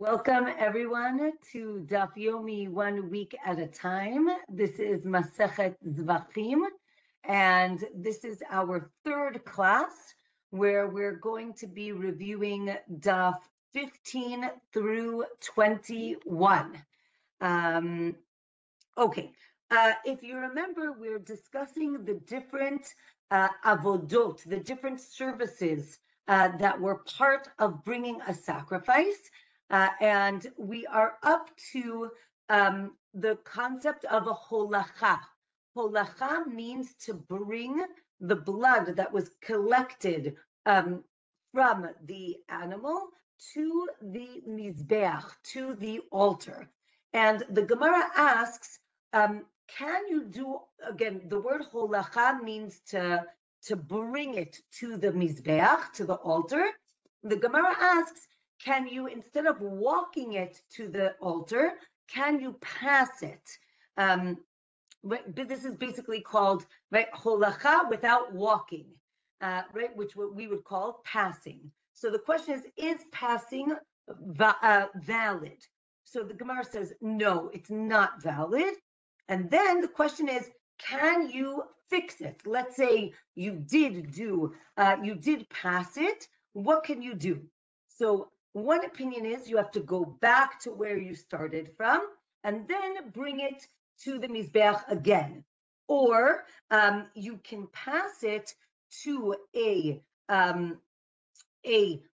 Welcome everyone to Daf Yomi 1 week at a time. This is Masechet Zevachim, and this is our third class where we're going to be reviewing Daf 15 through 21. If you remember, we're discussing the different avodot, the different services that were part of bringing a sacrifice. And we are up to the concept of a holacha. Holacha means to bring the blood that was collected from the animal to the mizbeach, to the altar. And the Gemara asks, can you do, again, the word holacha means to bring it to the mizbeach, to the altar. The Gemara asks, can you, instead of walking it to the altar, can you pass it? This is basically called holacha without walking, which we would call passing. So the question is passing valid? So the Gemara says, no, it's not valid. And then the question is, can you fix it? Let's say you did pass it. What can you do? So one opinion is you have to go back to where you started from and then bring it to the mizbeach again. Or you can pass it to a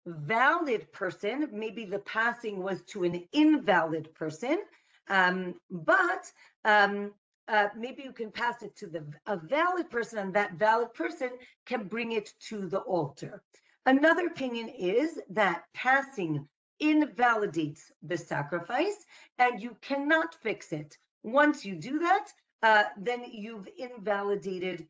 valid person. Maybe the passing was to an invalid person, but maybe you can pass it to a valid person, and that valid person can bring it to the altar. Another opinion is that passing invalidates the sacrifice and you cannot fix it. Once you do that, then you've invalidated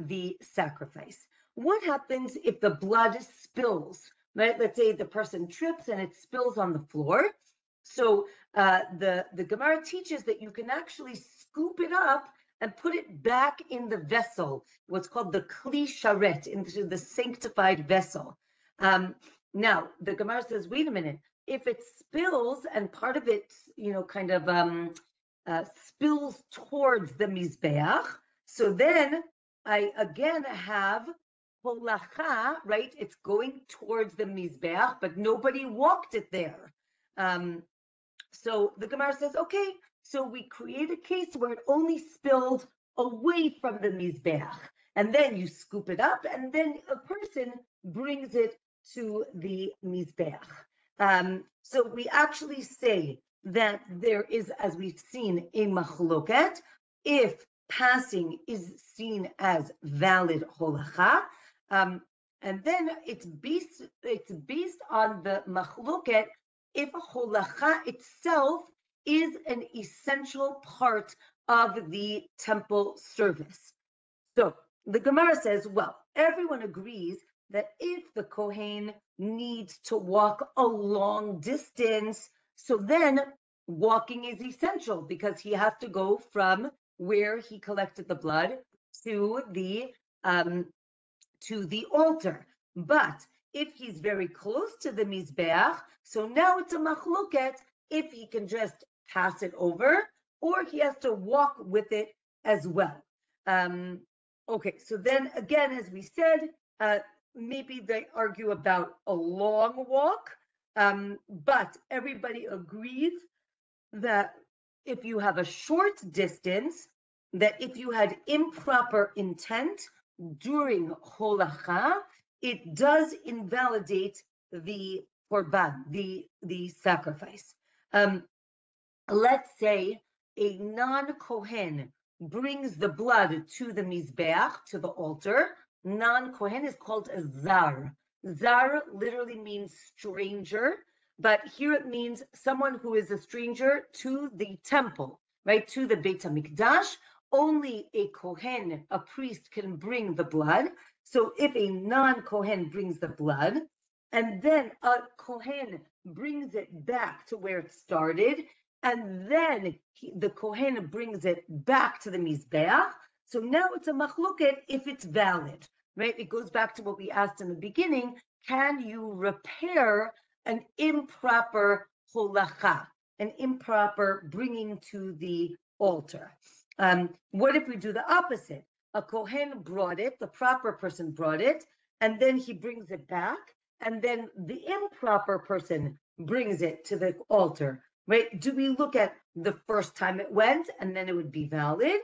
the sacrifice. What happens if the blood spills? Right? Let's say the person trips and it spills on the floor. So the Gemara teaches that you can actually scoop it up and put it back in the vessel, what's called the kli sharet, into the sanctified vessel. Now, the Gemara says, wait a minute, if it spills and part of it, spills towards the mizbeach, so then I again have holacha, right? It's going towards the mizbeach, but nobody walked it there. So the Gemara says, okay, so we create a case where it only spilled away from the mizbeach, and then you scoop it up, and then a person brings it to the mizbeach. So we actually say that there is, as we've seen, a machloket, if passing is seen as valid holacha, and then it's based on the machloket if a holacha itself is an essential part of the temple service. So the Gemara says, well, everyone agrees that if the kohen needs to walk a long distance, so then walking is essential because he has to go from where he collected the blood to the altar. But if he's very close to the mizbeach, so now it's a machloket if he can just pass it over, or he has to walk with it as well. Okay, so then again, as we said, maybe they argue about a long walk, but everybody agrees that if you have a short distance, that if you had improper intent during holacha, it does invalidate the korban, the sacrifice. Let's say a non-kohen brings the blood to the mizbeach, to the altar. Non-kohen is called a zar. Zar literally means stranger, but here it means someone who is a stranger to the temple, right, to the Beit HaMikdash. Only a kohen, a priest, can bring the blood. So if a non-kohen brings the blood, and then a kohen brings it back to where it started, and then the kohen brings it back to the mizbeach, so now it's a machloket if it's valid, right? It goes back to what we asked in the beginning. Can you repair an improper holacha, an improper bringing to the altar. What if we do the opposite? A kohen brought it, the proper person brought it, and then he brings it back, and then the improper person brings it to the altar, right? Do we look at the first time it went, and then it would be valid,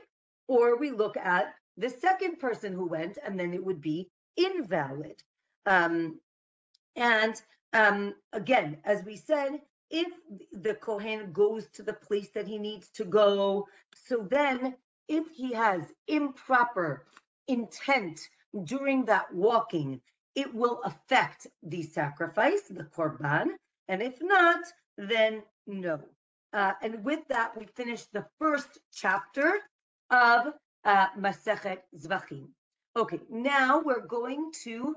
or we look at the second person who went, and then it would be invalid? Again, as we said, if the kohen goes to the place that he needs to go, so then if he has improper intent during that walking, it will affect the sacrifice, the korban, and if not, then no. And with that, we finish the first chapter of Masechet Zevachim. Okay, now we're going to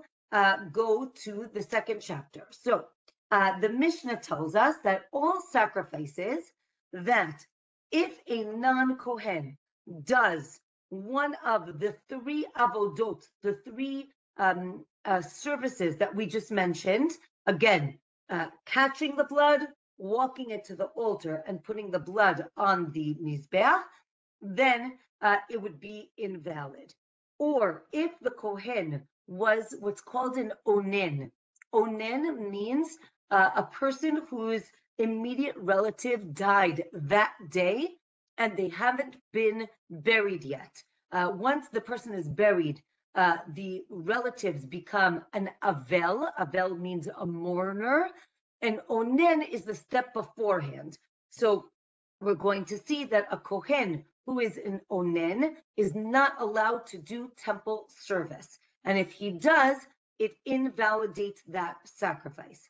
go to the second chapter. So the Mishnah tells us that all sacrifices, that if a non-kohen does one of the three avodot, the three services that we just mentioned, again, catching the blood, walking it to the altar, and putting the blood on the mizbeach, then it would be invalid. Or if the kohen was what's called an onen. Onen means a person whose immediate relative died that day and they haven't been buried yet. Once the person is buried, the relatives become an avel. Avel means a mourner, and onen is the step beforehand. So we're going to see that a kohen who is an onen is not allowed to do temple service. And if he does, it invalidates that sacrifice.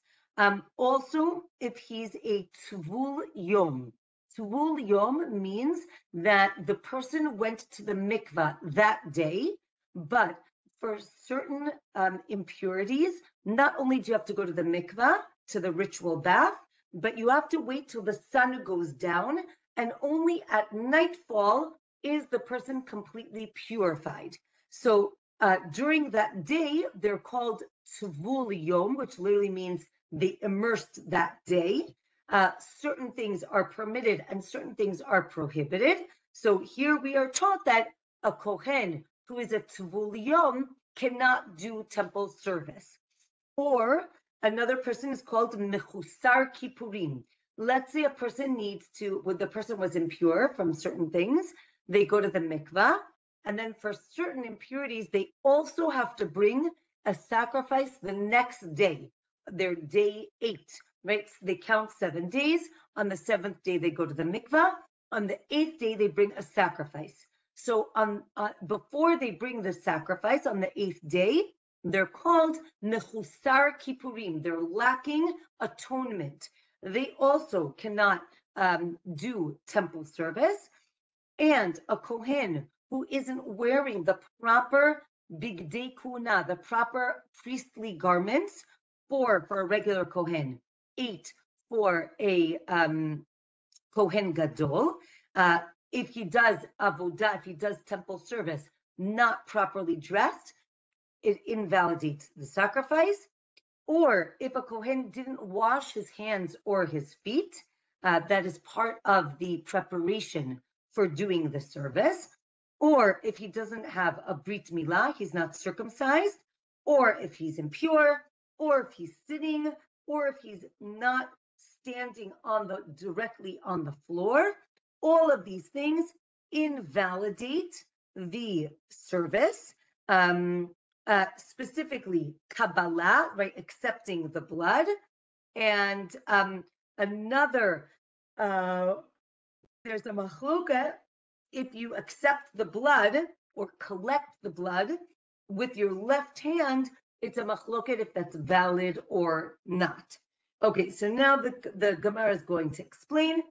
Also, if he's a tevul-yom. Tevul-yom means that the person went to the mikveh that day, but for certain impurities, not only do you have to go to the mikveh, to the ritual bath, but you have to wait till the sun goes down, and only at nightfall is the person completely purified. So during that day, they're called tevul-yom, which literally means they immersed that day. Certain things are permitted and certain things are prohibited. So here we are taught that a kohen who is a tevul-yom cannot do temple service. Or another person is called mechusar kippurim. Let's say a person needs to, when the person was impure from certain things, they go to the mikveh, and then for certain impurities, they also have to bring a sacrifice the next day, their day 8, right? So they count 7 days. On the 7th day, they go to the mikveh. On the 8th day, they bring a sacrifice. So before they bring the sacrifice on the 8th day, they're called mechusar kippurim. They're lacking atonement. They also cannot do temple service. And a kohen who isn't wearing the proper bigdei kuna, the proper priestly garments, 4 for a regular kohen, 8 for a kohen gadol. If he does avodah, if he does temple service, not properly dressed, it invalidates the sacrifice. Or if a kohen didn't wash his hands or his feet, that is part of the preparation for doing the service. Or if he doesn't have a brit milah, he's not circumcised. Or if he's impure, or if he's sitting, or if he's not standing directly on the floor, all of these things invalidate the service. Specifically Kabbalah, right, accepting the blood, and another, there's a machloka, if you accept the blood or collect the blood with your left hand, it's a machloket if that's valid or not. Okay, so now the Gemara is going to explain.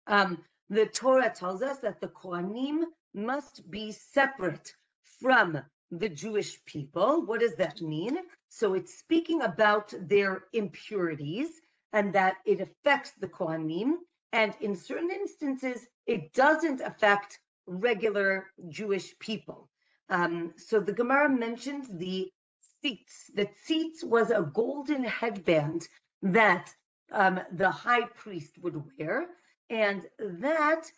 The Torah tells us that the Kohanim must be separate from the Jewish people. What does that mean? So it's speaking about their impurities and that it affects the Kohanim. And in certain instances, it doesn't affect regular Jewish people. So the Gemara mentions the tzitz. The tzitz was a golden headband that the high priest would wear, and that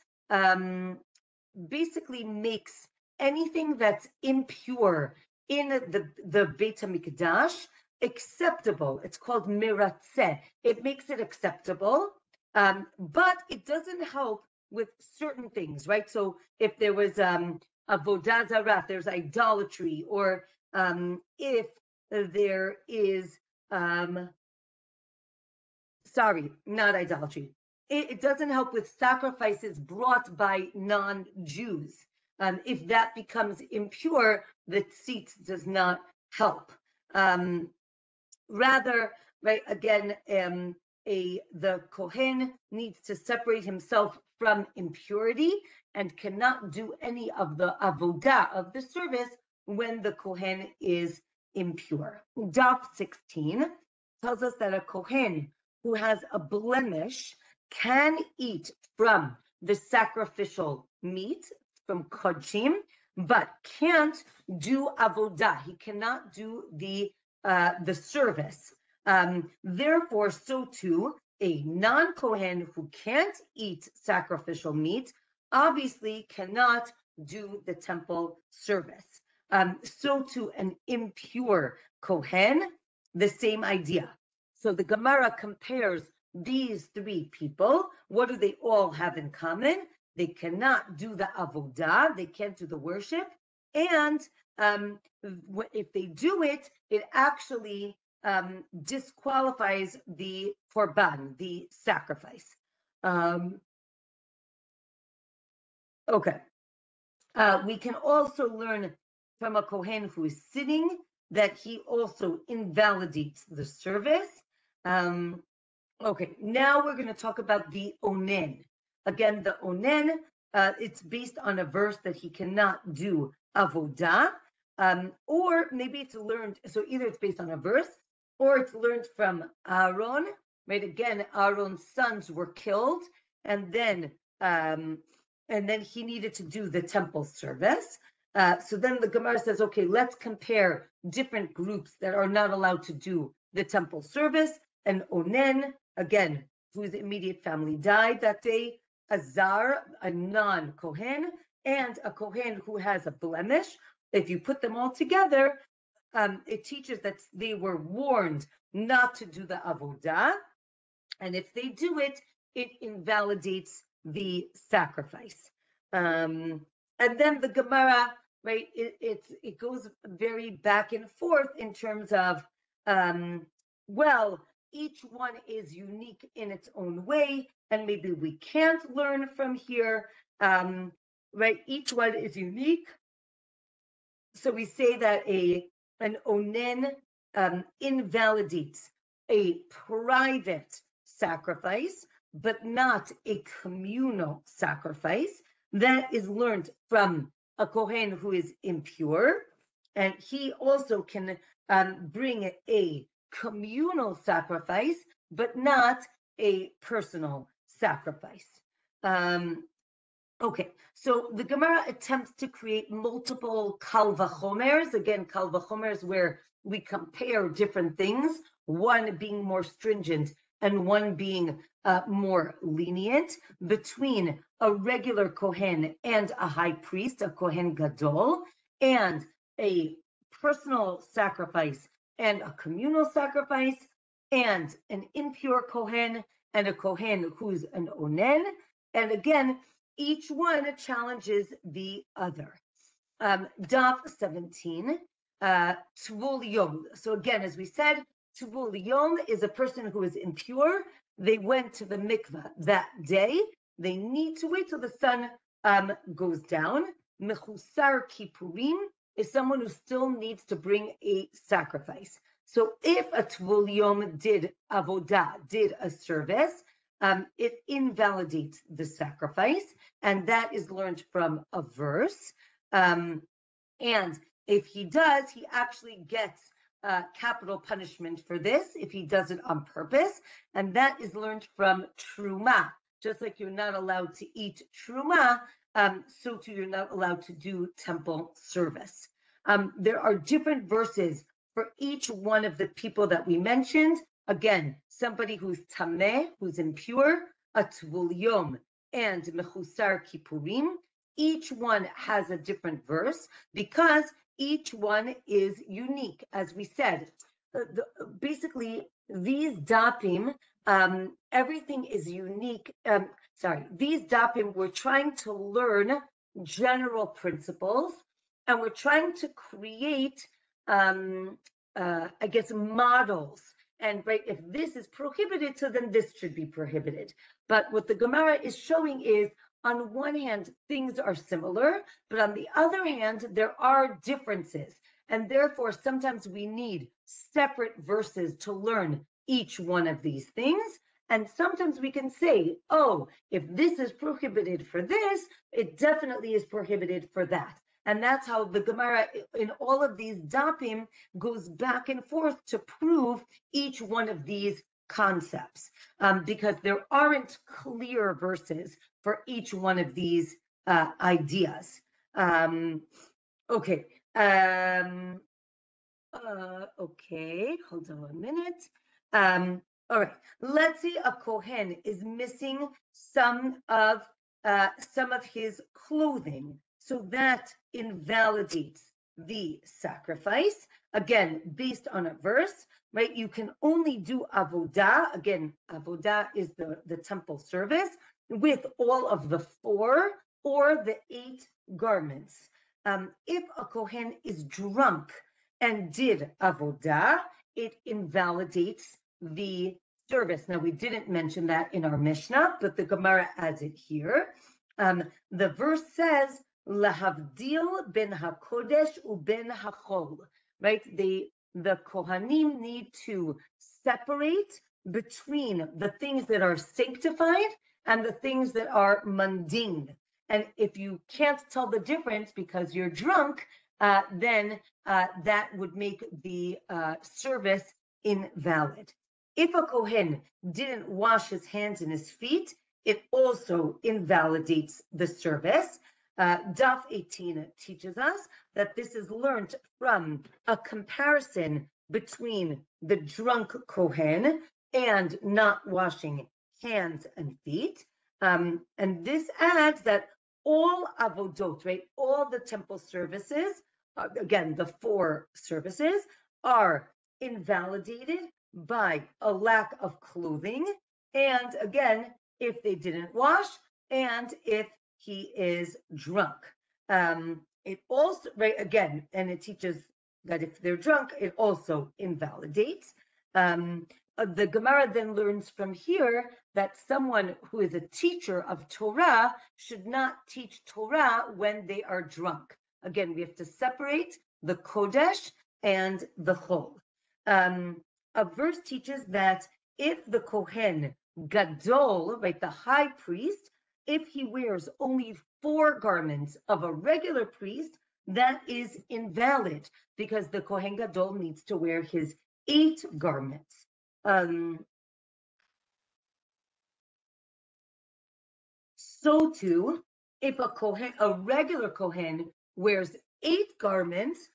basically makes anything that's impure in the Beit HaMikdash acceptable. It's called miratzeh. It makes it acceptable, but it doesn't help with certain things, right? So if there was avodah zarah, there's idolatry, or if there is sorry, not idolatry. It doesn't help with sacrifices brought by non-Jews. If that becomes impure, the tzitz does not help. Rather, right, again, the kohen needs to separate himself from impurity and cannot do any of the avodah of the service when the kohen is impure. Daf 16 tells us that a kohen who has a blemish can eat from the sacrificial meat, from kodshim, but can't do avodah. He cannot do the service. Therefore, so too, a non-kohen who can't eat sacrificial meat obviously cannot do the temple service. So too, an impure kohen, the same idea. So the Gemara compares these three people. What do they all have in common? They cannot do the avodah, they can't do the worship, and if they do it, it actually disqualifies the korban, the sacrifice. Okay. We can also learn from a kohen who is sitting that he also invalidates the service. Okay, now we're going to talk about the onen. Again, the onen, it's based on a verse that he cannot do avodah, or maybe it's learned, so either it's based on a verse, or it's learned from Aaron, right? Again, Aaron's sons were killed, and then he needed to do the temple service. So then the Gemara says, okay, let's compare different groups that are not allowed to do the temple service. An onen, again, whose immediate family died that day, a zar, a non-kohen, and a kohen who has a blemish. If you put them all together, it teaches that they were warned not to do the avodah, and if they do it, it invalidates the sacrifice. And then the Gemara, right, it goes very back and forth in terms of, well, each one is unique in its own way, and maybe we can't learn from here, right? Each one is unique. So we say that an onen invalidates a private sacrifice, but not a communal sacrifice. That is learned from a kohen who is impure, and he also can bring a communal sacrifice, but not a personal sacrifice. Okay, so the Gemara attempts to create multiple kal v'chomers. Again, kal v'chomers where we compare different things, one being more stringent and one being more lenient, between a regular kohen and a high priest, a kohen gadol, and a personal sacrifice and a communal sacrifice, and an impure kohen and a kohen who's an onen. And again, each one challenges the other. Daf 17, tevul-yom. So again, as we said, tevul-yom is a person who is impure. They went to the mikveh that day. They need to wait till the sun goes down. Mechusar kippurim is someone who still needs to bring a sacrifice. So if a tevul-yom did avodah, did a service, it invalidates the sacrifice, and that is learned from a verse. And if he does, he actually gets capital punishment for this if he does it on purpose, and that is learned from truma. Just like you're not allowed to eat truma, so too you're not allowed to do temple service. There are different verses for each one of the people that we mentioned. again, somebody who's tamei, who's impure, a tevul-yom, and mechusar kippurim. Each one has a different verse because each one is unique. As we said, basically these dapim, everything is unique. These dapim, we're trying to learn general principles, and we're trying to create, I guess, models. And right, if this is prohibited, so then this should be prohibited. But what the Gemara is showing is, on one hand, things are similar, but on the other hand, there are differences. And therefore, sometimes we need separate verses to learn each one of these things. And sometimes we can say, oh, if this is prohibited for this, it definitely is prohibited for that. And that's how the Gemara in all of these dapim goes back and forth to prove each one of these concepts, because there aren't clear verses for each one of these ideas. Okay. Okay, hold on a minute. All right, let's say a kohen is missing some of his clothing, so that invalidates the sacrifice. Again, based on a verse, right? You can only do avodah. Again, avodah is the temple service with all of the 4 or the 8 garments. If a kohen is drunk and did avodah, it invalidates the service. Now, we didn't mention that in our Mishnah, but the Gemara adds it here. The verse says, "Lahavdil ben hakodesh uben hachol." Right? The kohanim need to separate between the things that are sanctified and the things that are mundane. And if you can't tell the difference because you're drunk, then that would make the service invalid. If a kohen didn't wash his hands and his feet, it also invalidates the service. Daf 18 teaches us that this is learned from a comparison between the drunk kohen and not washing hands and feet. And this adds that all avodot, right, all the temple services, again, the 4 services, are invalidated by a lack of clothing, and again, if they didn't wash, and if he is drunk. It also, right, again, and it teaches that if they're drunk, it also invalidates. The Gemara then learns from here that someone who is a teacher of Torah should not teach Torah when they are drunk. Again, we have to separate the Kodesh and the Chol. A verse teaches that if the Kohen Gadol, right, the high priest, if he wears only 4 garments of a regular priest, that is invalid because the Kohen Gadol needs to wear his 8 garments. So too, if a regular Kohen wears 8 garments,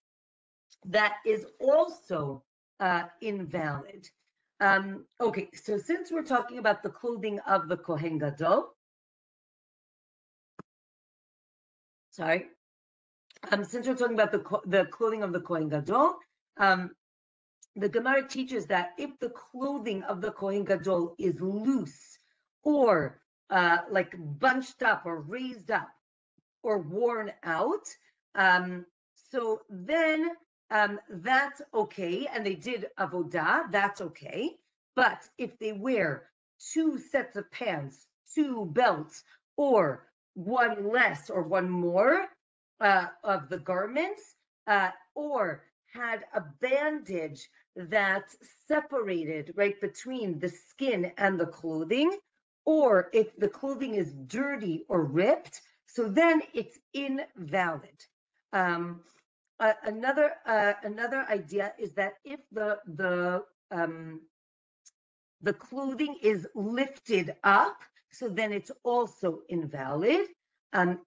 that is also invalid. Okay, so since we're talking about the clothing of the Kohen Gadol, since we're talking about the clothing of the Kohen Gadol, the Gemara teaches that if the clothing of the Kohen Gadol is loose or like bunched up or raised up or worn out, so then that's okay, and they did avodah, that's okay. But if they wear 2 sets of pants, 2 belts, or 1 less or 1 more of the garments, or had a bandage that separated right between the skin and the clothing, or if the clothing is dirty or ripped, so then it's invalid. Another idea is that if the clothing is lifted up, so then it's also invalid.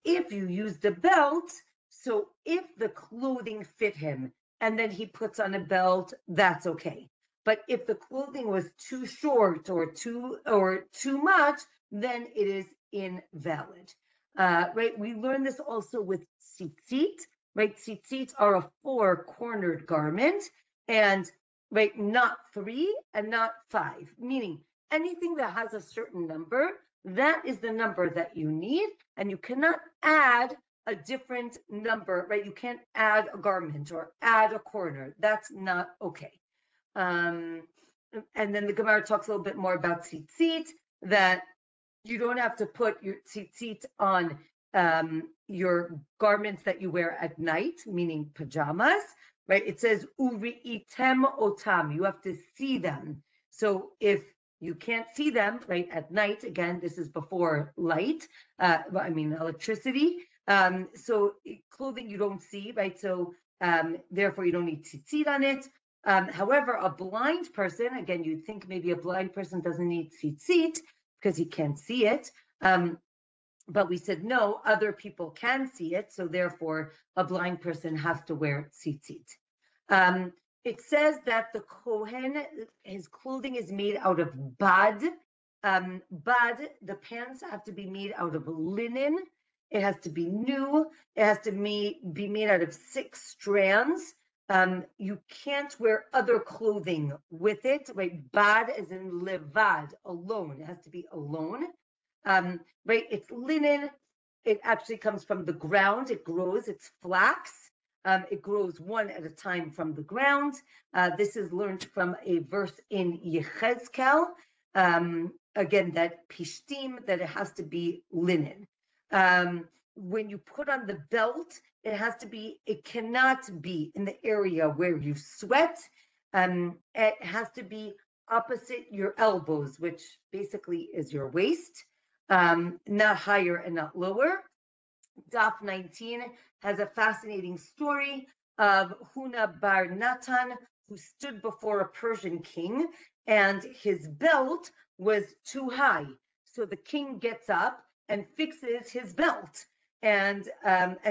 If you use the belt, so if the clothing fit him and then he puts on a belt, that's okay. But if the clothing was too short or too much, then it is invalid. Right? We learn this also with tzitzit. Right? Tzitzit are a 4-cornered garment, and right, not 3 and not 5, meaning anything that has a certain number, that is the number that you need, and you cannot add a different number, right? You can't add a garment or add a corner. That's not okay. And then the Gemara talks a little bit more about tzitzit, that you don't have to put your tzitzit on your garments that you wear at night, meaning pajamas, right? It says uri'item otam. You have to see them. So if you can't see them, right, at night, again, this is before light, electricity. So clothing you don't see, right? So therefore you don't need tzitzit on it. However, a blind person, again, you'd think maybe a blind person doesn't need tzitzit because he can't see it. But we said, no, other people can see it. So therefore, a blind person has to wear tzitzit. It says that the kohen, his clothing is made out of bad. Bad, the pants have to be made out of linen. It has to be new. It has to be made out of 6 strands. You can't wear other clothing with it, right? Bad as in levad, alone. It has to be alone. Right? It's linen. It actually comes from the ground. It grows. It's flax. It grows one at a time from the ground. This is learned from a verse in Yechezkel. Again, that pishtim, that it has to be linen. When you put on the belt, it cannot be in the area where you sweat. It has to be opposite your elbows, which basically is your waist, not higher and not lower. Daf 19 has a fascinating story of Huna bar Natan, who stood before a Persian king, and his belt was too high. So the king gets up and fixes his belt and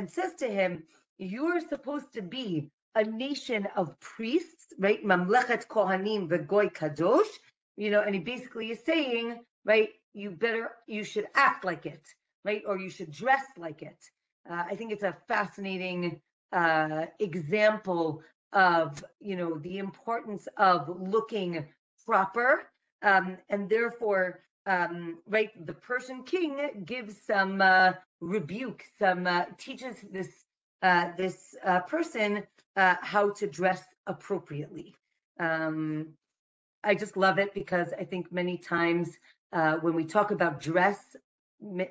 says to him, "You are supposed to be a nation of priests, right? Mamlechet kohanim v'goy kadosh." And he basically is saying, right, you should act like it, right? Or you should dress like it. I think it's a fascinating example of, the importance of looking proper. And therefore, right, the Persian king gives some rebuke, teaches this person how to dress appropriately. I just love it because I think many times when we talk about dress,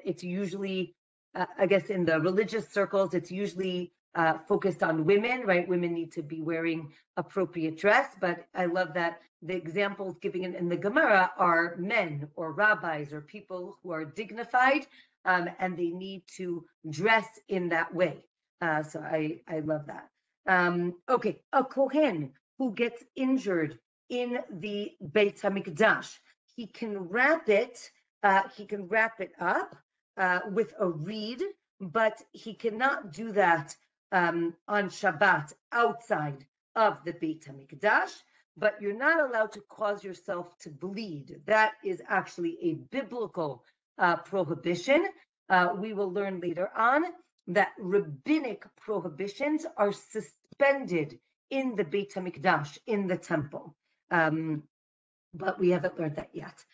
it's usually, I guess in the religious circles, it's usually focused on women, right? Women need to be wearing appropriate dress, but I love that the examples given in the Gemara are men or rabbis or people who are dignified, and they need to dress in that way. So I love that. Okay, a kohen who gets injured in the Beit HaMikdash, he can wrap it up with a reed, but he cannot do that on Shabbat outside of the Beit HaMikdash. But you're not allowed to cause yourself to bleed. That is actually a biblical prohibition. We will learn later on that rabbinic prohibitions are suspended in the Beit HaMikdash, in the temple. But we haven't learned that yet.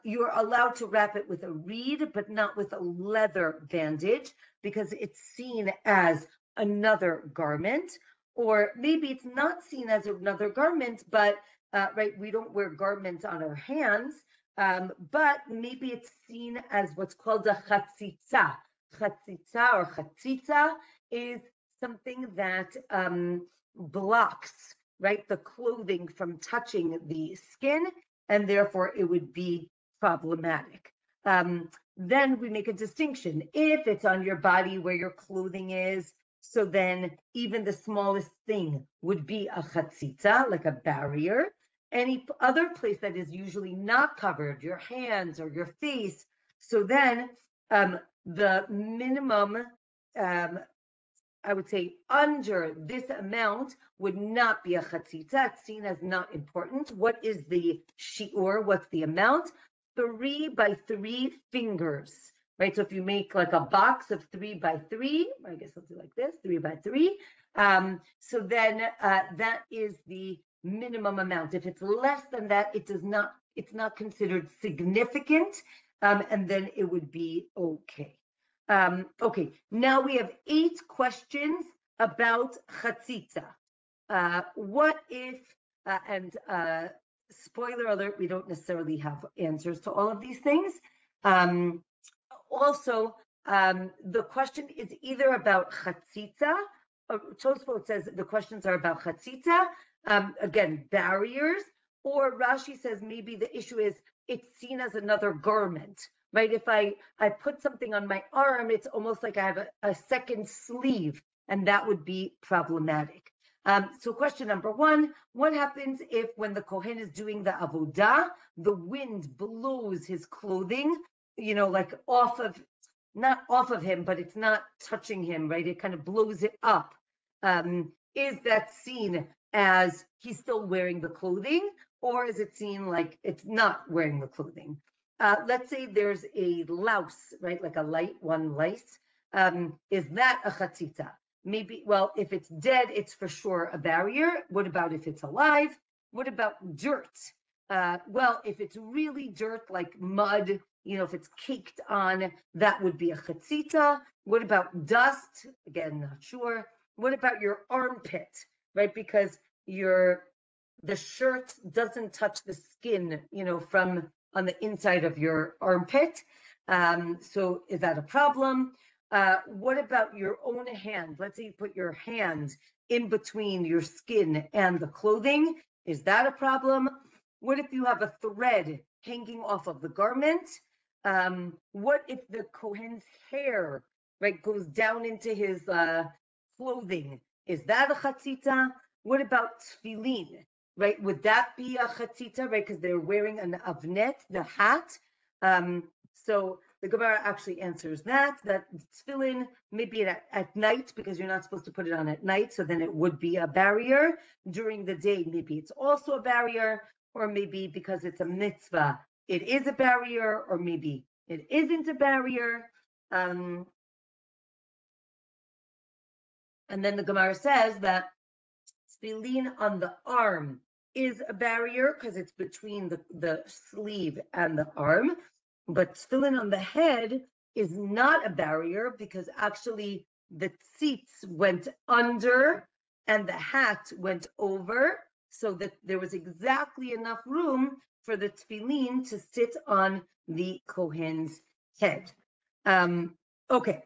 You're allowed to wrap it with a reed, but not with a leather bandage, because it's seen as another garment. Or maybe it's not seen as another garment, but right, we don't wear garments on our hands, but maybe it's seen as what's called a chatzitzah. Chatzitzah or chatzitzah is something that blocks, right, the clothing from touching the skin, and therefore it would be problematic. Then we make a distinction. If it's on your body where your clothing is, so then even the smallest thing would be a chatzitzah, like a barrier. Any other place that is usually not covered, your hands or your face, so then the minimum I would say under this amount would not be a chatzitzah. It's seen as not important. What is the shiur? What's the amount? 3 by 3 fingers, right? So if you make like a box of 3 by 3, I guess I'll do like this, 3 by 3. So then that is the minimum amount. If it's less than that, it's not considered significant, and then it would be okay. Okay, now we have 8 questions about chatzitzah. What if, and spoiler alert, we don't necessarily have answers to all of these things. Also, the question is either about chatzitzah, Tosfot says the questions are about chatzitzah, again, barriers, or Rashi says maybe the issue is it's seen as another garment, right? If I put something on my arm, it's almost like I have a second sleeve, and that would be problematic. So question number 1, what happens if when the kohen is doing the avodah, the wind blows his clothing, like not off of him, but it's not touching him, right? It kind of blows it up. Is that seen as he's still wearing the clothing, or is it seen like it's not wearing the clothing? Let's say there's a louse, right? Like one lice. Is that a chatzitzah? Maybe, well, if it's dead, it's for sure a barrier. What about if it's alive? What about dirt? Well, if it's really dirt, like mud, if it's caked on, that would be a chatzitzah. What about dust? Again, not sure. What about your armpit, right? Because the shirt doesn't touch the skin, from on the inside of your armpit. So is that a problem? What about your own hand? Let's say you put your hand in between your skin and the clothing. Is that a problem? What if you have a thread hanging off of the garment? What if the kohen's hair, right, goes down into his clothing? Is that a chatzitzah? What about tefillin, right? Would that be a chatzitzah, right? Because they're wearing an avnet, the hat. So the Gemara actually answers that tefillin, maybe at night, because you're not supposed to put it on at night, so then it would be a barrier. During the day, maybe it's also a barrier, or maybe because it's a mitzvah, it is a barrier, or maybe it isn't a barrier. And then the Gemara says that tefillin on the arm is a barrier because it's between the sleeve and the arm. But tefillin on the head is not a barrier because actually the tzitz went under and the hat went over, so that there was exactly enough room for the tefillin to sit on the kohen's head. Okay.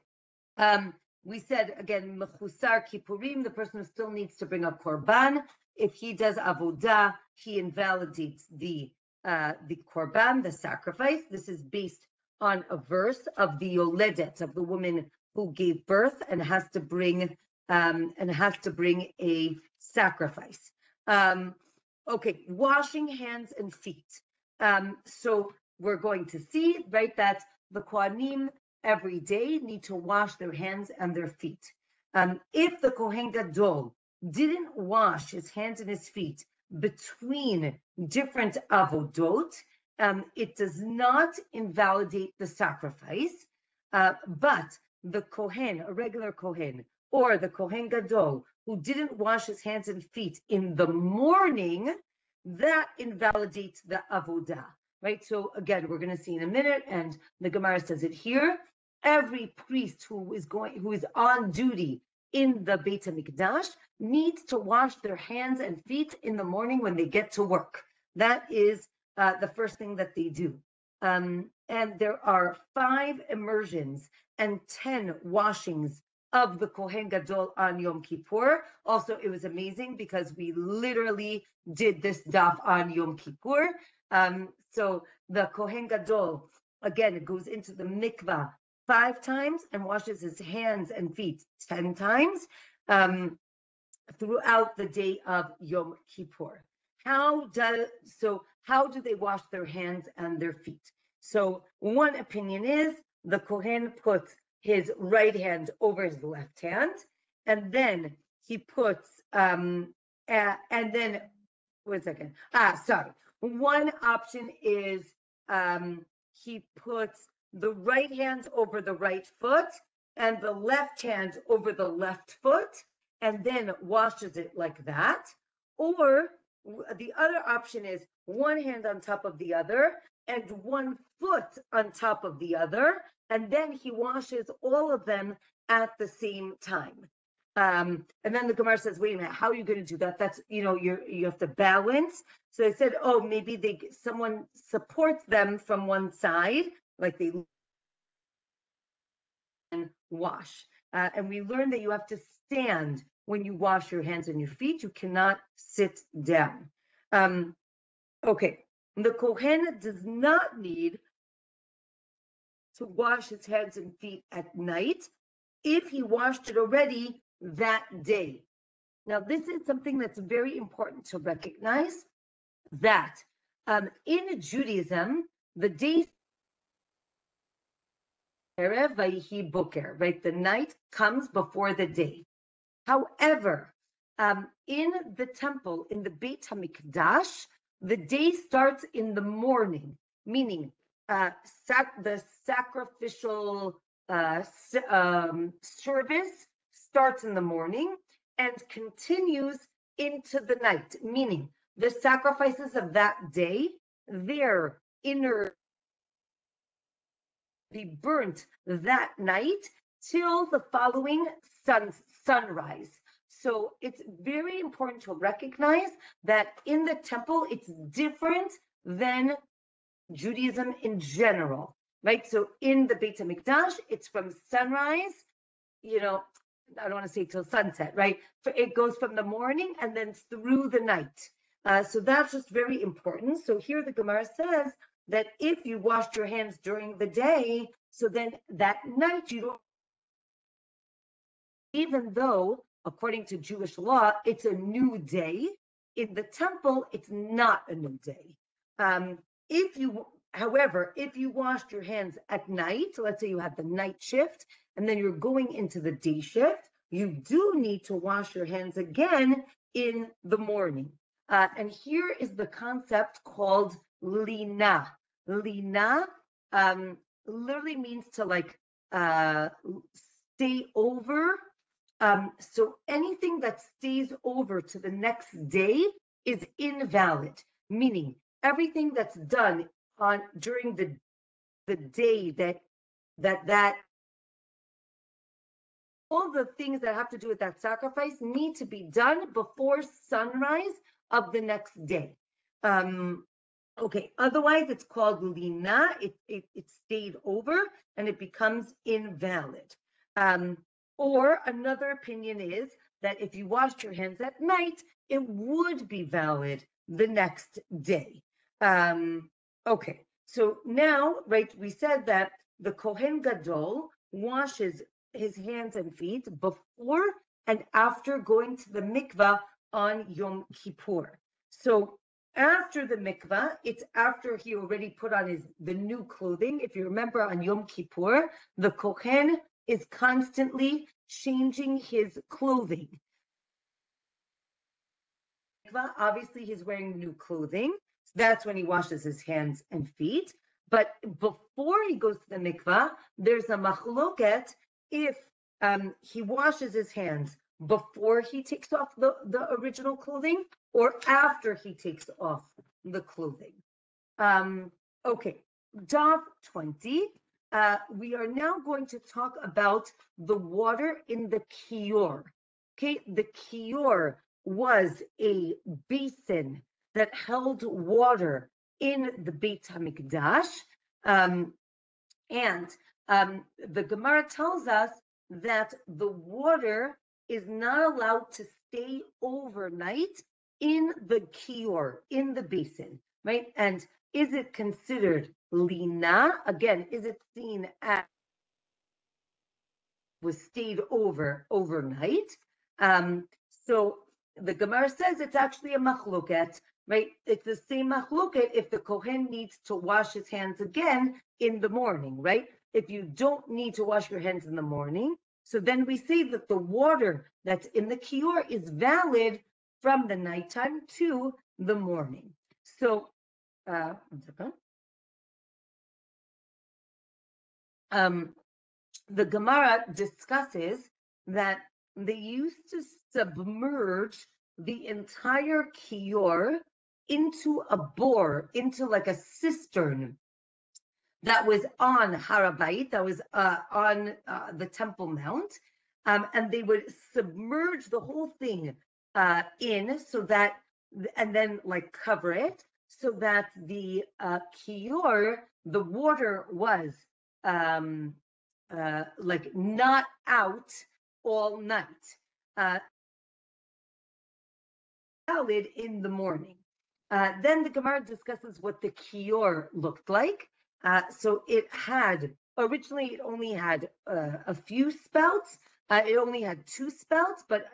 We said, again, mechusar kippurim, the person who still needs to bring a korban. If he does avodah, he invalidates the korban, the sacrifice. This is based on a verse of the yoledet, of the woman who gave birth and has to bring a sacrifice. Okay, washing hands and feet. So we're going to see, right, that the kohanim every day need to wash their hands and their feet. If the kohen gadol didn't wash his hands and his feet between different avodot, it does not invalidate the sacrifice, but the kohen, a regular kohen, or the kohen gadol, who didn't wash his hands and feet in the morning, that invalidates the avodah, right? So again, we're going to see in a minute, and the Gemara says it here. Every priest who is on duty in the Beit HaMikdash needs to wash their hands and feet in the morning when they get to work. That is the first thing that they do. And there are 5 immersions and 10 washings of the Kohen Gadol on Yom Kippur. Also, it was amazing because we literally did this daf on Yom Kippur. So the Kohen Gadol, again, it goes into the mikveh 5 times and washes his hands and feet 10 times throughout the day of Yom Kippur. How do they wash their hands and their feet? So one opinion is the Kohen puts his right hand over his left hand, and then he puts, and then, wait a second. Sorry. One option is he puts the right hand over the right foot and the left hand over the left foot, and then washes it like that. Or the other option is one hand on top of the other and one foot on top of the other, and then he washes all of them at the same time. And then the Gemara says, wait a minute, how are you going to do that? That's, you have to balance. So they said, oh, maybe someone supports them from one side, like they wash. And we learned that you have to stand when you wash your hands and your feet. You cannot sit down. Okay, the Kohen does not need to wash his hands and feet at night if he washed it already that day. Now, this is something that's very important to recognize, that in Judaism, the day, right? The night comes before the day. However, in the temple, in the Beit HaMikdash, the day starts in the morning, meaning the sacrificial service starts in the morning and continues into the night, meaning the sacrifices of that day, their inner be burnt that night till the following sunrise. So it's very important to recognize that in the temple, it's different than Judaism in general, right? So in the Beit HaMikdash, it's from sunrise, I don't want to say till sunset, right? It goes from the morning and then through the night. So that's just very important. So here the Gemara says that if you washed your hands during the day, so then that night you don't, even though according to Jewish law, it's a new day, in the temple, it's not a new day. However, if you washed your hands at night, so let's say you had the night shift, and then you're going into the day shift, you do need to wash your hands again in the morning. And here is the concept called lina. Lina literally means to stay over. So anything that stays over to the next day is invalid, meaning everything that's done during the day that all the things that have to do with that sacrifice need to be done before sunrise of the next day. Okay, otherwise it's called lina. It stayed over and it becomes invalid. Or another opinion is that if you washed your hands at night, it would be valid the next day. Okay, so now, right, we said that the Kohen Gadol washes his hands and feet before and after going to the mikveh on Yom Kippur. So after the mikveh, it's after he already put on the new clothing. If you remember on Yom Kippur, the Kohen is constantly changing his clothing. Obviously, he's wearing new clothing. So that's when he washes his hands and feet. But before he goes to the mikveh, there's a machloket if he washes his hands before he takes off the original clothing or after he takes off the clothing. Okay, Daf 20. We are now going to talk about the water in the kiyor. Okay, the kiyor was a basin that held water in the Beit HaMikdash. And the Gemara tells us that the water is not allowed to stay overnight in the kiyor, in the basin, right? And is it considered lina? Again, is it seen as was stayed overnight? So the Gemara says it's actually a machloket, right? It's the same machloket if the Kohen needs to wash his hands again in the morning, right? If you don't need to wash your hands in the morning, So then we say that the water that's in the kiyor is valid from the nighttime to the morning. So, one second. The Gemara discusses that they used to submerge the entire kiyor into a bore, into like a cistern that was on Harabait, that was on the Temple Mount, and they would submerge the whole thing in so that, and then like cover it so that the kiyor, the water was like not out all night, valid in the morning. Then the Gemara discusses what the kiyor looked like. So it had, originally it only had a few spouts. It only had 2 spouts, but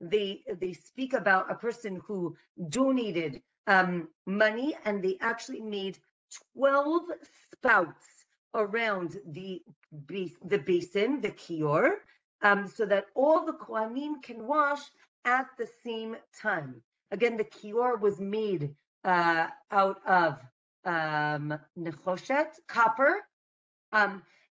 they speak about a person who donated money, and they actually made 12 spouts around the basin, the kiyor, so that all the kohanim can wash at the same time. Again, the kiyor was made out of nechoshet, copper,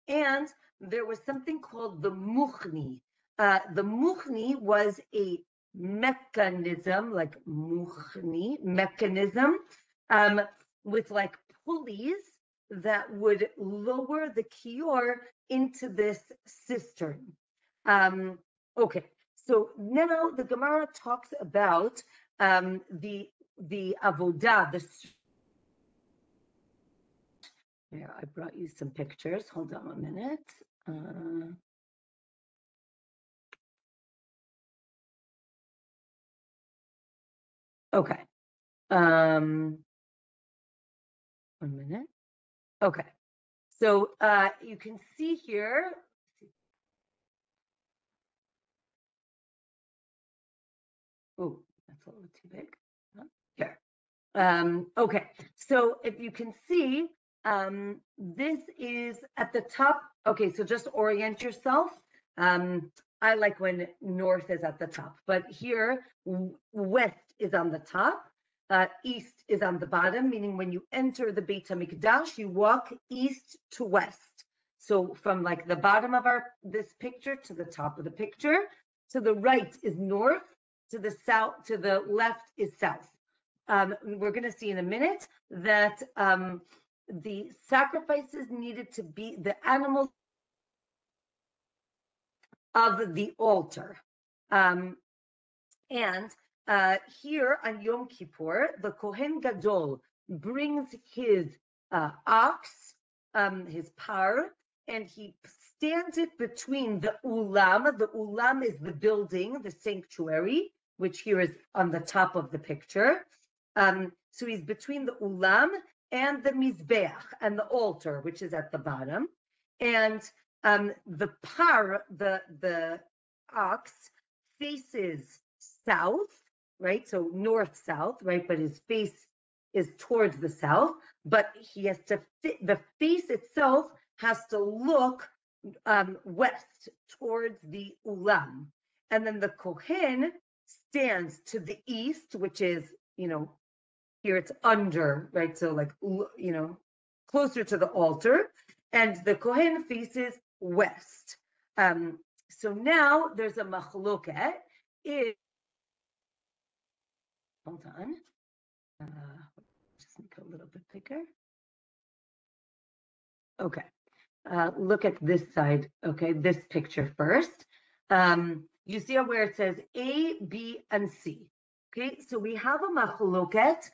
and there was something called the muchni. The muchni was a mechanism, like muchni, mechanism, with like pulleys that would lower the kiyor into this cistern. Okay, so now the Gemara talks about the avodah. Here, I brought you some pictures. Hold on a minute. Okay. 1 minute. Okay. So you can see here. Oh, that's a little too big. Here. Okay. So if you can see, this is at the top. Okay, so just orient yourself. I like when north is at the top, but here west is on the top, east is on the bottom, meaning when you enter the Beit HaMikdash, you walk east to west. So from like the bottom of this picture to the top of the picture, to the right is north, to the south, to the left is south. We're going to see in a minute that the sacrifices needed to be the animals of the altar. And here on Yom Kippur, the Kohen Gadol brings his ox, his par, and he stands it between the ulam. The ulam is the building, the sanctuary, which here is on the top of the picture. So he's between the ulam and the mizbeach and the altar, which is at the bottom. And the par, the ox, faces south, right? So north-south, right? But his face is towards the south. But he has to fit, the face itself has to look west towards the ulam. And then the kohen stands to the east, which is, here it's under, right? So like, closer to the altar, and the kohen faces west. So now there's a machloket. Hold on. Just make it a little bit bigger. Okay. Look at this side. Okay, this picture first. You see where it says A, B, and C. Okay, so we have a machloket.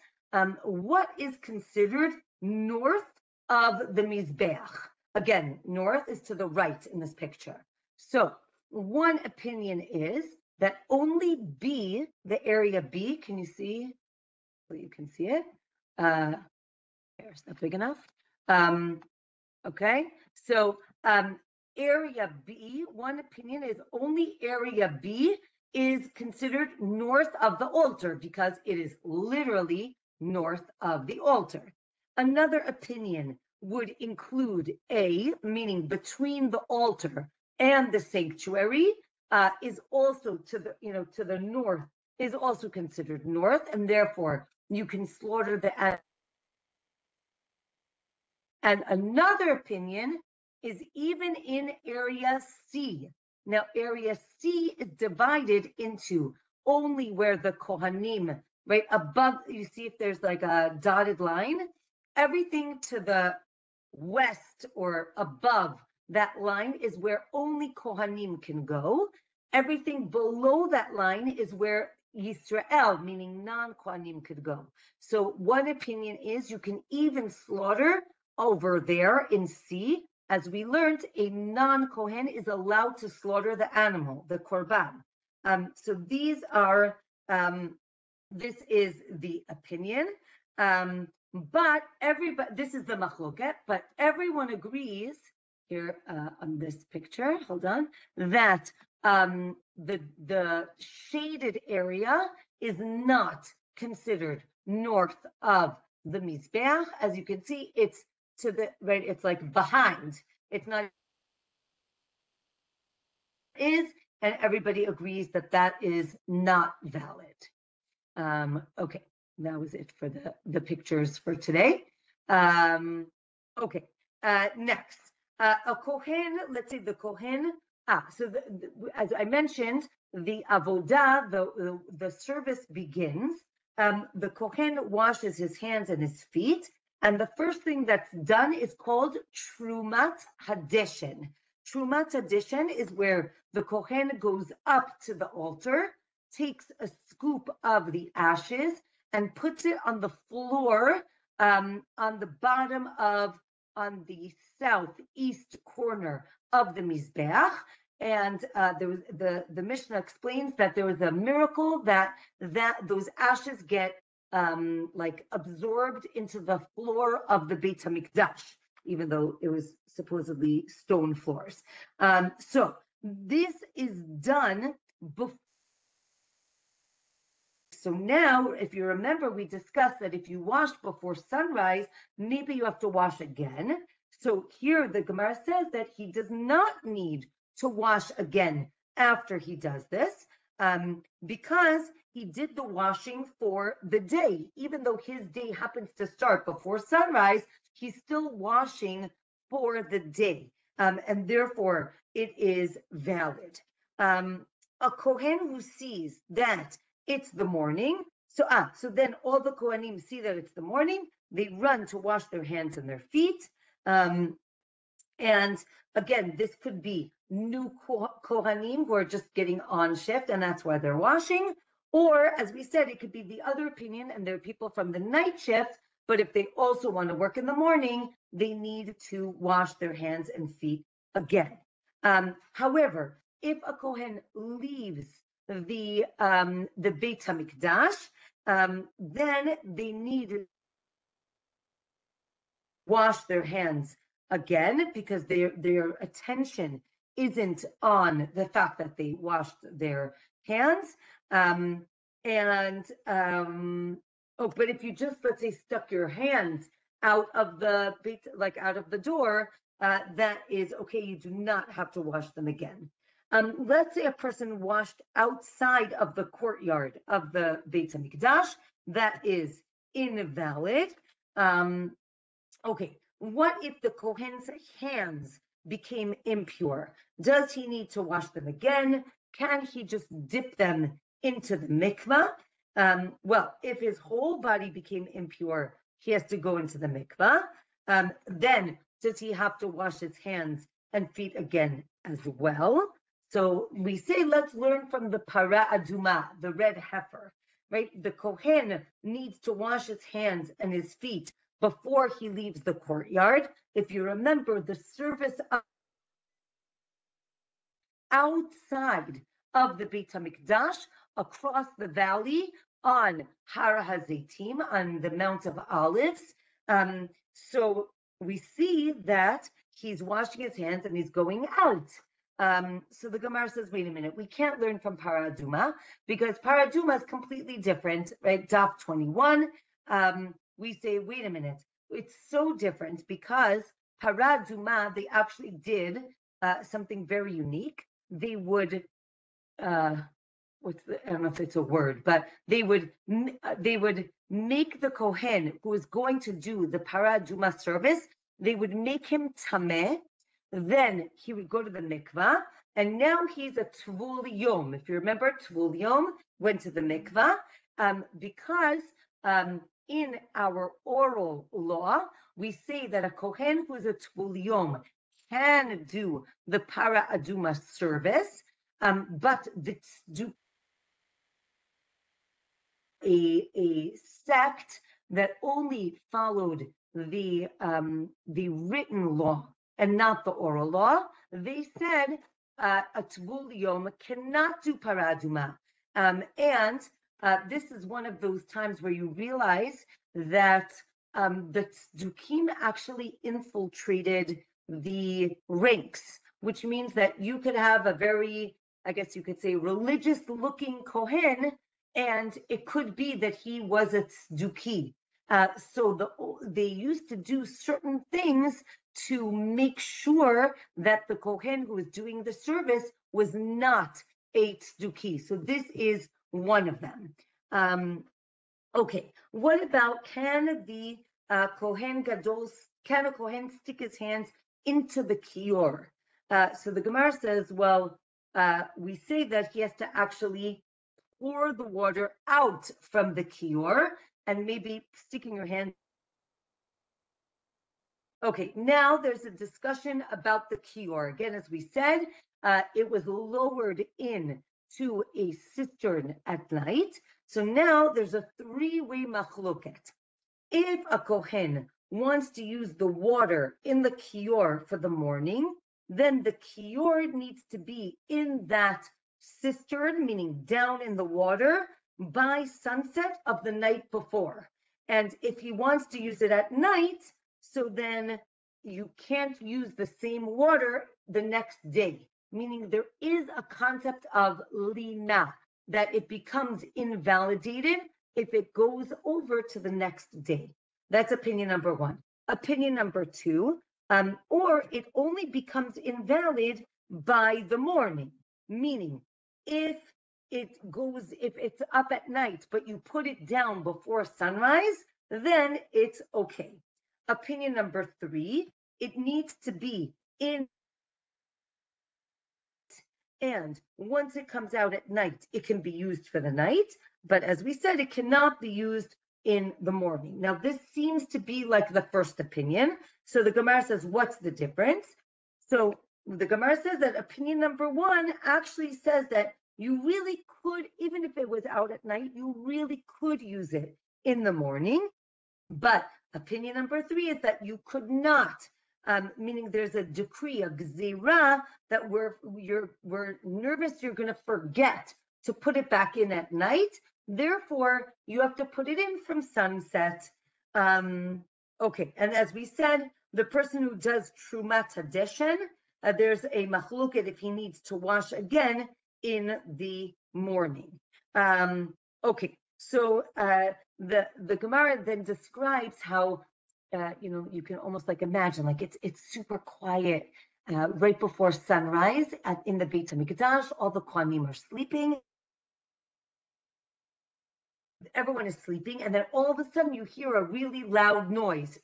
What is considered north of the mizbeach? Again, north is to the right in this picture. So one opinion is that only B, the area B, can you see? Well, you can see it. There's not big enough. Okay, so area B, one opinion is only area B is considered north of the altar because it is literally north of the altar. Another opinion would include A, meaning between the altar and the sanctuary is also to the north, is also considered north, and therefore you can slaughter the animal. And another opinion is even in area C. Now, area C is divided into only where the Kohanim, right above, you see if there's like a dotted line, everything to the west or above that line is where only Kohanim can go. Everything below that line is where Yisrael, meaning non-Kohanim, could go. So one opinion is you can even slaughter over there in C. As we learned, a non-kohen is allowed to slaughter the animal, the korban. So these are, this is the opinion. But everybody, this is the machloket, but everyone agrees here on this picture, hold on, that the shaded area is not considered north of the mizbeach. As you can see, it's to the right, it's like behind. It's not is, and everybody agrees that that is not valid. Okay, that was it for the pictures for today. Okay, next, a kohen, let's say the kohen, so as I mentioned, the avodah, the service begins. The kohen washes his hands and his feet, and the first thing that's done is called trumat hadeshen. Trumat hadeshen is where the kohen goes up to the altar, takes a scoop of the ashes, and puts it on the floor on the bottom of, on the southeast corner of the mizbeach. And there was the Mishnah explains that there was a miracle that those ashes get like absorbed into the floor of the Beit HaMikdash, even though it was supposedly stone floors. So this is done before. So now, if you remember, we discussed that if you wash before sunrise, maybe you have to wash again. So here the Gemara says that he does not need to wash again after he does this, because he did the washing for the day. Even though his day happens to start before sunrise, he's still washing for the day, and therefore it is valid. A kohen who sees that it's the morning, so then all the kohanim see that it's the morning, they run to wash their hands and their feet. And again, this could be new kohanim who are just getting on shift, and that's why they're washing. Or, as we said, it could be the other opinion, and there are people from the night shift, but if they also want to work in the morning, they need to wash their hands and feet again. However, if a kohen leaves the Beit HaMikdash, then they need to wash their hands again, because their attention isn't on the fact that they washed their hands. But if you just, let's say, stuck your hands out of the Beit, like out of the door, that is okay. You do not have to wash them again. Let's say a person washed outside of the courtyard of the Beit HaMikdash, that is invalid. Okay, what if the kohen's hands became impure? Does he need to wash them again? Can he just dip them into the mikveh? Well, if his whole body became impure, he has to go into the mikveh. Then does he have to wash his hands and feet again as well? So we say, let's learn from the para aduma, the red heifer, right? The kohen needs to wash his hands and his feet before he leaves the courtyard. If you remember, the service outside of the Beit HaMikdash, across the valley on Har HaZeitim, on the Mount of Olives. So we see that he's washing his hands and he's going out. So the Gemara says, wait a minute, we can't learn from para aduma, because para aduma is completely different, right? Daf 21. We say, wait a minute, it's so different, because para aduma, they actually did something very unique. They would, I don't know if it's a word, but they would make the kohen who is going to do the para aduma service, they would make him tamei. Then he would go to the mikveh, and now he's a tevul-yom. If you remember, tevul-yom went to the mikveh because in our oral law, we say that a kohen who is a tevul-yom can do the para aduma service, but do a sect that only followed the written law and not the oral law. They said a tevul-yom cannot do para aduma, and this is one of those times where you realize that the tzdukim actually infiltrated the ranks, which means that you could have a very, I guess you could say, religious-looking kohen, and it could be that he was a tzduki. So they used to do certain things to make sure that the kohen who was doing the service was not a tzduki. So this is one of them. Okay, what about can the kohen gadol, can a kohen stick his hands into the kiyor? So the Gemara says, well, we say that he has to actually pour the water out from the kiyor and maybe sticking your hand. Okay, now there's a discussion about the kiyor. Again, as we said, it was lowered in to a cistern at night. So now there's a three-way machloket. If a kohen wants to use the water in the kiyor for the morning, then the kiyor needs to be in that cistern, meaning down in the water, by sunset of the night before. And if he wants to use it at night, so then you can't use the same water the next day, meaning there is a concept of lina, that it becomes invalidated if it goes over to the next day. That's opinion number one. Opinion number two, or it only becomes invalid by the morning, meaning if it's up at night, but you put it down before sunrise, then it's okay. Opinion number three, it needs to be in, and once it comes out at night, it can be used for the night, but as we said, it cannot be used in the morning. Now, this seems to be like the first opinion. So the Gemara says, what's the difference? So the Gemara says that opinion number one actually says that you really could, even if it was out at night, you really could use it in the morning. But opinion number three is that you could not, meaning there's a decree, a gzira, that we're nervous you're going to forget to put it back in at night. Therefore, you have to put it in from sunset. Okay, and as we said, the person who does trumat hadeshen, there's a machluket if he needs to wash again in the morning. Okay, so the Gemara then describes how you can almost like imagine, like it's super quiet right before sunrise in the Beit Mikdash. All the kohanim are sleeping. Everyone is sleeping, and then all of a sudden you hear a really loud noise.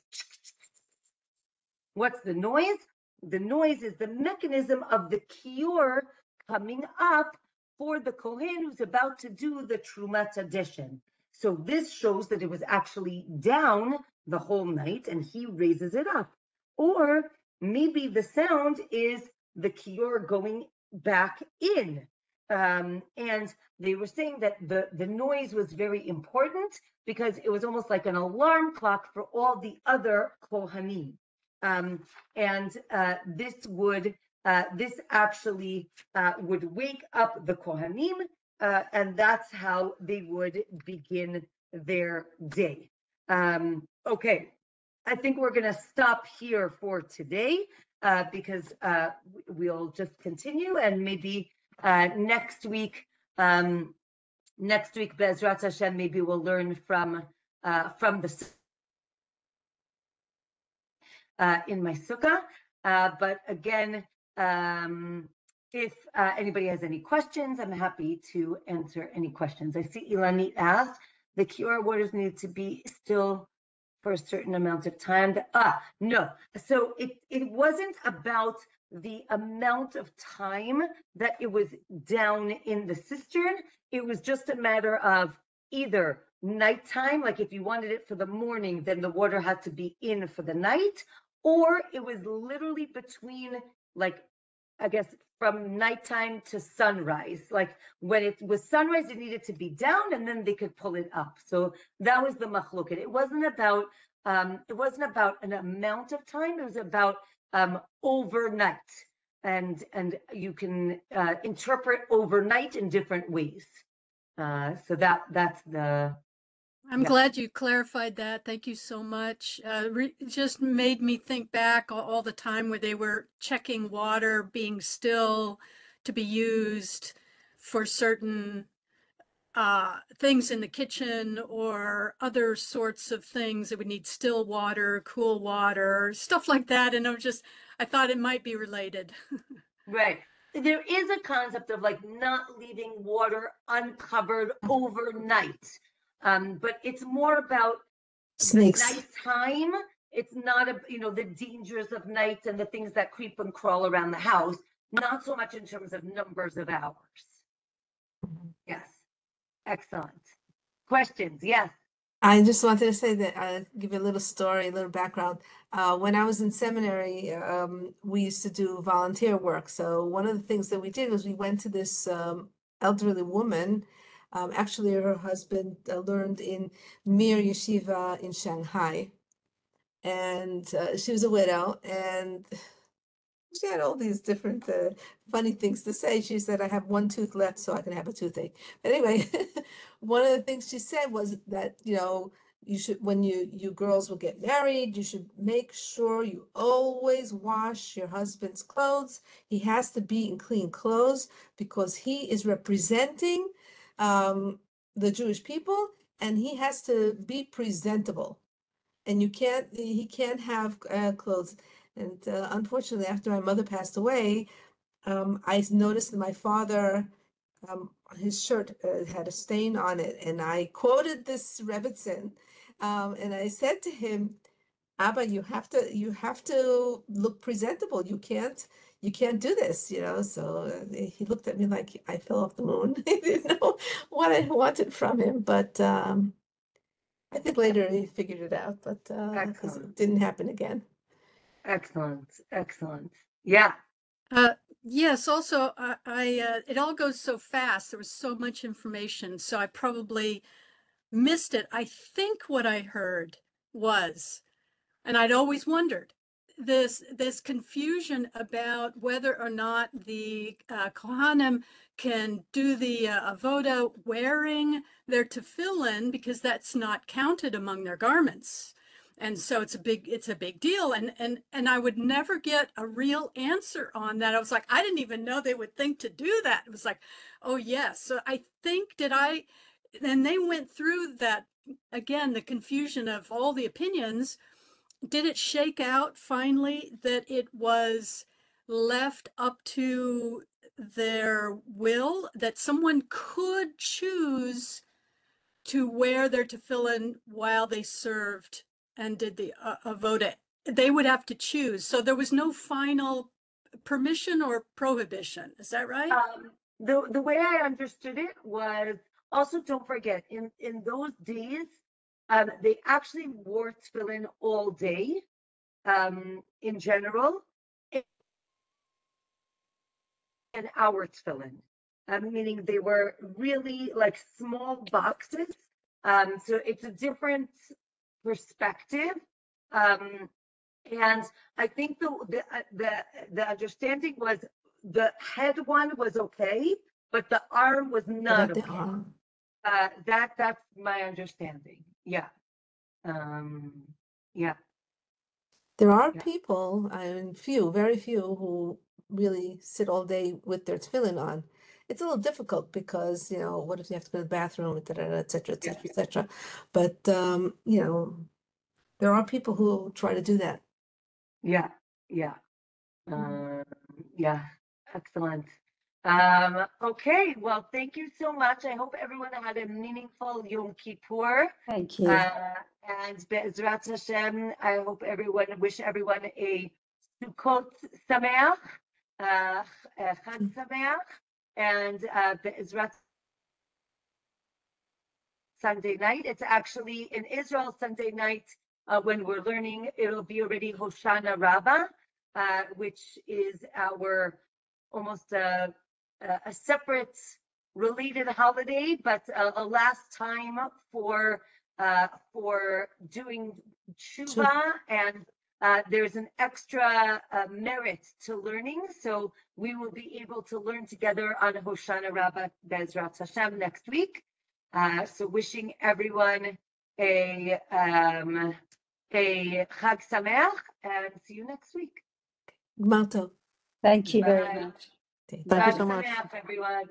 What's the noise? The noise is the mechanism of the kiyor coming up for the kohen who's about to do the trumat hadeshen. So this shows that it was actually down the whole night, and he raises it up. Or maybe the sound is the kiyor going back in. And they were saying that the noise was very important because it was almost like an alarm clock for all the other kohanim. This actually would wake up the kohanim, and that's how they would begin their day. Okay, I think we're going to stop here for today because we'll just continue, and maybe next week, Be'ezrat Hashem, maybe we'll learn from the in my sukkah. But again, If anybody has any questions, I'm happy to answer any questions. I see Ilani asked, the kiyor waters need to be still for a certain amount of time. No. So it wasn't about the amount of time that it was down in the cistern. It was just a matter of either nighttime, like if you wanted it for the morning, then the water had to be in for the night, or it was literally between, like, I guess from nighttime to sunrise. Like when it was sunrise, it needed to be down, and then they could pull it up. So that was the machloket. It wasn't about an amount of time. It was about overnight, and you can interpret overnight in different ways. So that's the. I'm glad you clarified that. Thank you so much. Just made me think back all the time where they were checking water being still to be used for certain things in the kitchen or other sorts of things that would need still water, cool water, stuff like that. And I thought it might be related. Right. There is a concept of like not leaving water uncovered overnight. But it's more about snakes. The nighttime. It's not the dangers of night and the things that creep and crawl around the house. Not so much in terms of numbers of hours. Yes. Excellent. Questions? Yes. I just wanted to say that I'll give you a little story, a little background. When I was in seminary, we used to do volunteer work. So one of the things that we did was we went to this elderly woman. Actually, her husband learned in Mir Yeshiva in Shanghai, and she was a widow, and she had all these different funny things to say. She said, I have one tooth left, so I can have a toothache. But anyway, one of the things she said was that, you should, when you girls will get married, you should make sure you always wash your husband's clothes. He has to be in clean clothes because he is representing the Jewish people, and he has to be presentable. And he can't have clothes. And unfortunately, after my mother passed away, I noticed that my father, his shirt had a stain on it. And I quoted this Rebbitzin, and I said to him, Abba, you have to look presentable. You can't do this, So he looked at me like I fell off the moon. He didn't know what I wanted from him, but I think later he figured it out, but because it didn't happen again. Excellent. Yeah. Yes, also, it all goes so fast. There was so much information, so I probably missed it. I think what I heard was, and I'd always wondered, this confusion about whether or not the Kohanim can do the avodah wearing their tefillin, because that's not counted among their garments. And so it's a big deal. And I would never get a real answer on that. I was like, I didn't even know they would think to do that. It was like, oh yes. So I think and they went through that again, the confusion of all the opinions. Did it shake out finally that it was left up to their will, that someone could choose to wear their tefillin while they served and did the avodah? They would have to choose. So there was no final permission or prohibition. Is that right? The way I understood it was, also don't forget, in those days, they actually wore tefillin all day, in general, and our tefillin, meaning they were really like small boxes. So it's a different perspective. And I think the understanding was the head one was okay, but the arm was not okay. That's my understanding. Yeah. Yeah. There are people, very few, who really sit all day with their tefillin on. It's a little difficult because, what if you have to go to the bathroom, et cetera, et cetera, et cetera. But, there are people who try to do that. Yeah. Yeah, excellent. Okay, well, thank you so much. I hope everyone had a meaningful Yom Kippur. Thank you. And Be'ezrat Hashem, I hope wish everyone a Sukkot Sameach, Chag Sameach, and Be'ezrat Sunday night. It's actually in Israel Sunday night when we're learning. It'll be already Hoshana Rabbah, which is our almost a separate related holiday, but a last time for doing tshuva, and there's an extra merit to learning. So we will be able to learn together on Hoshana Rabbah Be'ezrat Hashem next week. So wishing everyone a Chag Sameach, and see you next week. Gmar tov. Thank you very Bye. much. Thank you Chag so much. Sameach, everyone.